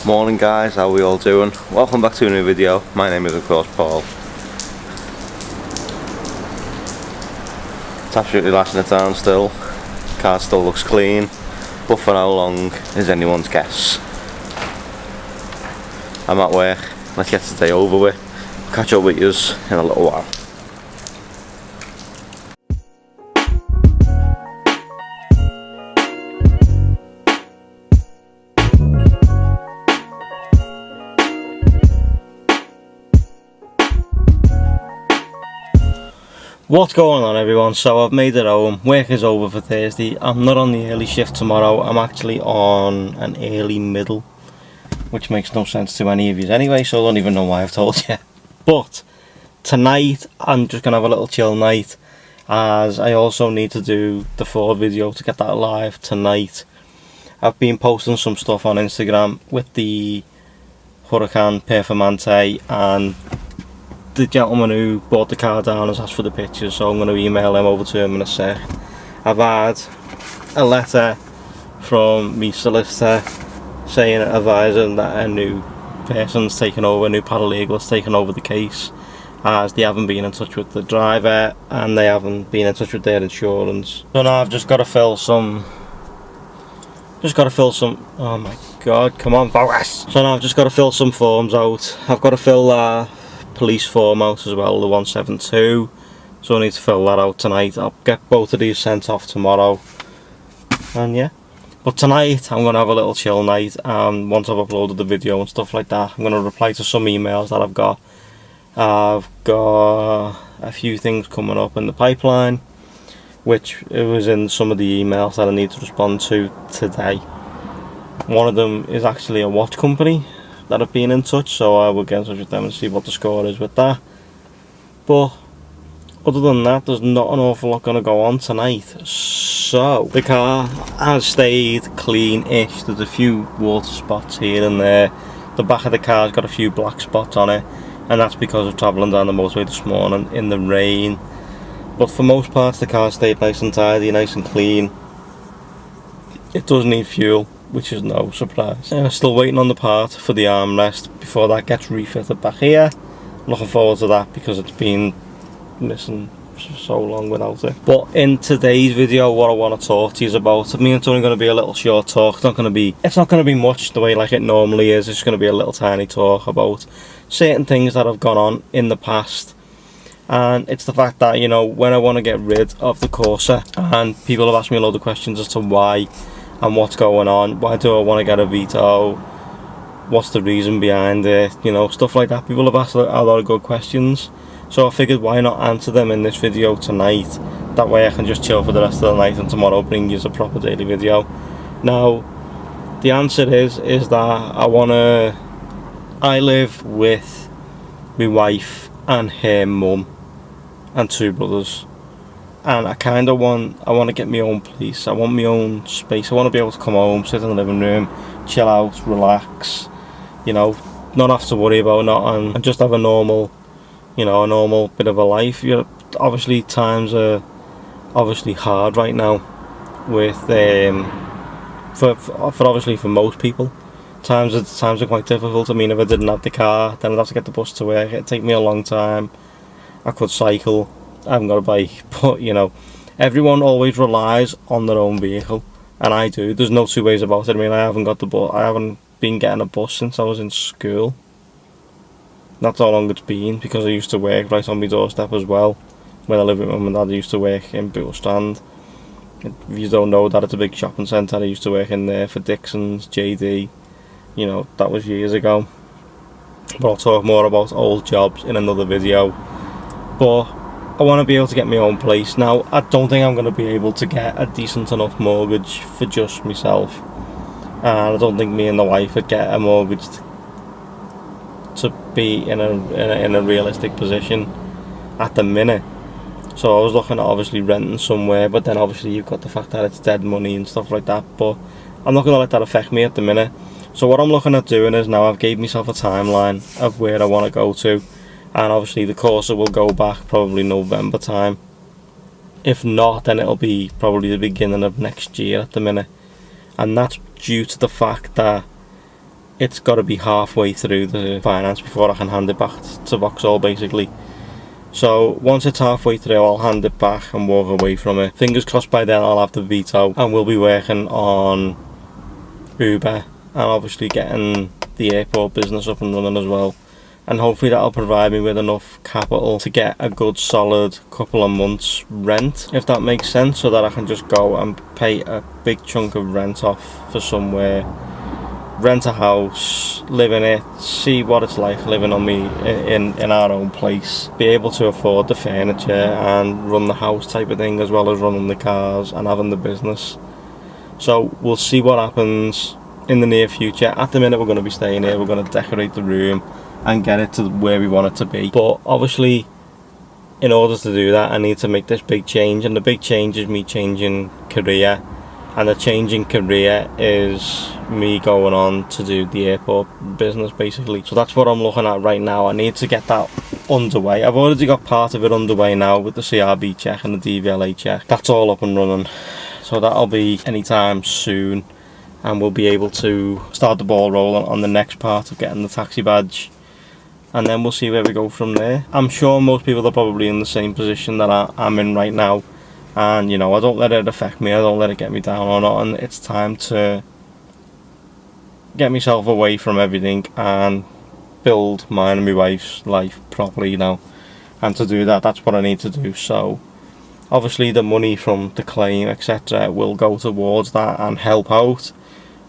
Morning guys, how are we all doing? Welcome back to a new video. My name is of course Paul. It's absolutely lashing it down still. Car still looks clean, but for how long is anyone's guess. I'm at work, let's get today over with. Catch up with yous in a little while. What's going on everyone? So I've made it home, work is over for Thursday. I'm not on the early shift tomorrow, I'm actually on an early middle, which makes no sense to any of you anyway, so I don't even know why I've told you. But tonight I'm just going to have a little chill night, as I also need to do the Ford video to get that live tonight. I've been posting some stuff on Instagram with the Huracan Performante, and the gentleman who bought the car down has asked for the pictures, so I'm going to email him over to him in a sec. I've had a letter from me solicitor saying, advising that a new person's taken over, a new paralegal has taken over the case, as they haven't been in touch with the driver and they haven't been in touch with their insurance. So now I've just got to fill some, oh my god, come on Boris. So now I've just got to fill some forms out. I've got to fill police form out as well, the 172, so I need to fill that out tonight. I'll get both of these sent off tomorrow, and yeah, but tonight I'm going to have a little chill night, and once I've uploaded the video and stuff like that, I'm going to reply to some emails that I've got a few things coming up in the pipeline, which it was in some of the emails that I need to respond to today. One of them is actually a watch company that have been in touch, so I will get in touch with them and see what the score is with that. But other than that, there's not an awful lot going to go on tonight. So the car has stayed clean-ish. There's a few water spots here and there. The back of the car's got a few black spots on it, and that's because of travelling down the motorway this morning in the rain. But for most parts the car stayed nice and tidy, nice and clean. It does need fuel, which is no surprise. Still waiting on the part for the armrest before that gets refitted back here. Looking forward to that because it's been missing so long without it. But in today's video, what I want to talk to you about, I mean, it's only going to be a little short talk. It's not going to be much the way like it normally is. It's going to be a little tiny talk about certain things that have gone on in the past. And it's the fact that, you know, when I want to get rid of the Corsa, and people have asked me a load of questions as to why and what's going on, why do I want to get a veto, what's the reason behind it, you know, stuff like that. People have asked a lot of good questions, so I figured why not answer them in this video tonight. That way I can just chill for the rest of the night and tomorrow bring you a proper daily video. Now the answer is that I live with my wife and her mum and two brothers, and I want to get my own place. I want my own space. I want to be able to come home, sit in the living room, chill out, relax, you know, not have to worry about nothing, and just have a normal, you know, a normal bit of a life. You know, obviously times are obviously hard right now with for most people. Times are quite difficult. I mean, if I didn't have the car, then I'd have to get the bus to work. It'd take me a long time. I could cycle. I haven't got a bike, but you know, everyone always relies on their own vehicle, and I do. There's no two ways about it. I mean, I haven't been getting a bus since I was in school. That's how long it's been, because I used to work right on my doorstep as well. When I lived with my mum and dad, I used to work in Bootle Stand. If you don't know that, it's a big shopping centre. I used to work in there for Dixon's, JD. You know, that was years ago. But I'll talk more about old jobs in another video. But I want to be able to get my own place. Now, I don't think I'm going to be able to get a decent enough mortgage for just myself. And I don't think me and the wife would get a mortgage to be in a realistic position at the minute. So I was looking at obviously renting somewhere, but then obviously you've got the fact that it's dead money and stuff like that. But I'm not going to let that affect me at the minute. So what I'm looking at doing is, now I've gave myself a timeline of where I want to go to, and obviously the Corsa will go back probably November time. If not, then it'll be probably the beginning of next year at the minute, and that's due to the fact that it's got to be halfway through the finance before I can hand it back to Vauxhall basically. So once it's halfway through, I'll hand it back and walk away from it. Fingers crossed by then I'll have the veto, and we'll be working on Uber and obviously getting the airport business up and running as well. And hopefully that'll provide me with enough capital to get a good solid couple of months rent, if that makes sense, so that I can just go and pay a big chunk of rent off for somewhere, rent a house, live in it, see what it's like living on me in our own place, be able to afford the furniture and run the house type of thing, as well as running the cars and having the business. So we'll see what happens in the near future. At the minute we're going to be staying here, we're going to decorate the room and get it to where we want it to be. But obviously, in order to do that, I need to make this big change, and the big change is me changing career, and the change in career is me going on to do the airport business basically. So that's what I'm looking at right now. I need to get that underway. I've already got part of it underway now with the CRB check and the DVLA check. That's all up and running, so that'll be anytime soon, and we'll be able to start the ball rolling on the next part of getting the taxi badge, and then we'll see where we go from there. I'm sure most people are probably in the same position that I'm in right now, and you know, I don't let it affect me, I don't let it get me down or not, and it's time to get myself away from everything and build mine and my wife's life properly now. And to do that, that's what I need to do. So obviously the money from the claim etc will go towards that and help out.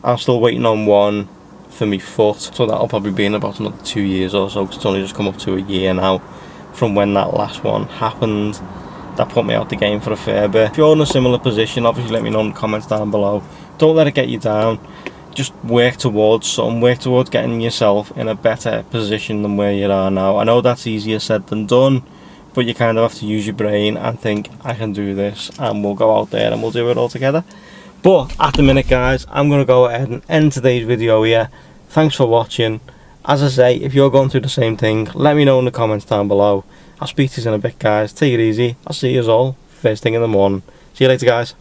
I'm still waiting on one for me foot, so that'll probably be in about another 2 years or so, because it's only just come up to a year now from when that last one happened. That put me out the game for a fair bit. If you're in a similar position, obviously let me know in the comments down below. Don't let it get you down, just work towards something, work towards getting yourself in a better position than where you are now. I know that's easier said than done, but you kind of have to use your brain and think, I can do this, and we'll go out there and we'll do it all together. But at the minute guys, I'm going to go ahead and end today's video here. Thanks for watching. As I say, if you're going through the same thing, let me know in the comments down below. I'll speak to you in a bit guys. Take it easy. I'll see you all first thing in the morning. See you later guys.